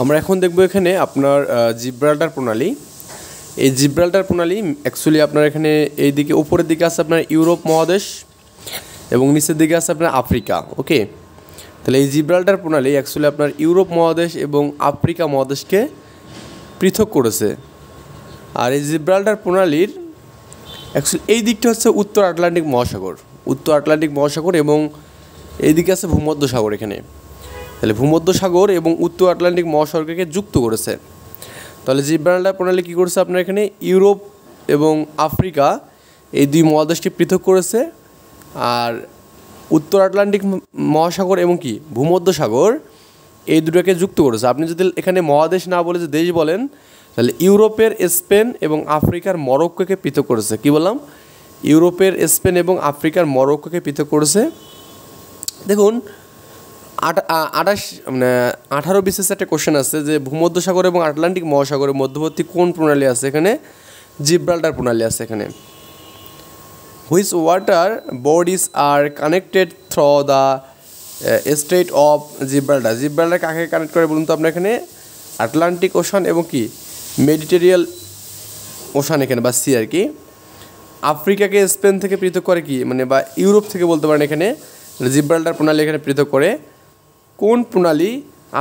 আমরা এখন দেখব এখানে আপনার জিব্রাল্টার প্রণালী। এই জিব্রাল্টার প্রণালী অ্যাকচুয়ালি আপনার এখানে এই দিকে উপরের দিকে আছে আপনার ইউরোপ মহাদেশ এবং নিচের দিকে আছে আপনার আফ্রিকা। ওকে, তাহলে এই জিব্রাল্টার প্রণালী অ্যাকচুয়ালি আপনার ইউরোপ মহাদেশ এবং আফ্রিকা মহাদেশকে পৃথক করেছে। আর এই জিব্রাল্টার প্রণালীর অ্যাকচুয়ালি এই দিকটা হচ্ছে উত্তর আটলান্টিক মহাসাগর এবং এইদিকে আছে ভূমধ্যসাগর। এখানে তাহলে ভূমধ্যসাগর এবং উত্তর আটলান্টিক মহাসাগরকে যুক্ত করেছে। তাহলে জিব্রাল্টার প্রণালী কী করেছে আপনার এখানে ইউরোপ এবং আফ্রিকা এই দুই মহাদেশকে পৃথক করেছে, আর উত্তর আটলান্টিক মহাসাগর এবং কি ভূমধ্যসাগর এই দুটোকে যুক্ত করেছে। আপনি যদি এখানে মহাদেশ না বলে যে দেশ বলেন, তাহলে ইউরোপের স্পেন এবং আফ্রিকার মরক্কোকে পৃথক করেছে। কি বললাম? ইউরোপের স্পেন এবং আফ্রিকার মরক্কোকে পৃথক করেছে। দেখুন 18 বিশেষ একটা কোশ্চেন আছে যে ভূমধ্যসাগর এবং আটলান্টিক মহাসাগরের মধ্যবর্তী কোন প্রণালী আছে? এখানে জিব্রাল্টার প্রণালী আছে। এখানে which water bodies are connected through the strait of Gibraltar কাকে কানেক্ট করে বলুন তো আপনার? এখানে আটলান্টিক ওশান এবং কি মেডিটেরিয়ান ওশান এখানে বা সি আর কি। আফ্রিকাকে স্পেন থেকে পৃথক করে কি বা ইউরোপ থেকে বলতে পারেন। এখানে জিব্রাল্টার প্রণালী এখানে পৃথক করে। কোন প্রণালী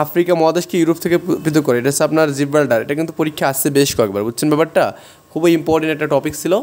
আফ্রিকা মহাদেশকে ইউরোপ থেকে পৃথক করে? এটা হচ্ছে আপনার জিব্রাল্টার। এটা কিন্তু পরীক্ষা আসছে বেশ কয়েকবার, বুঝছেন ব্যাপারটা? খুবই ইম্পর্টেন্ট একটা টপিক ছিল।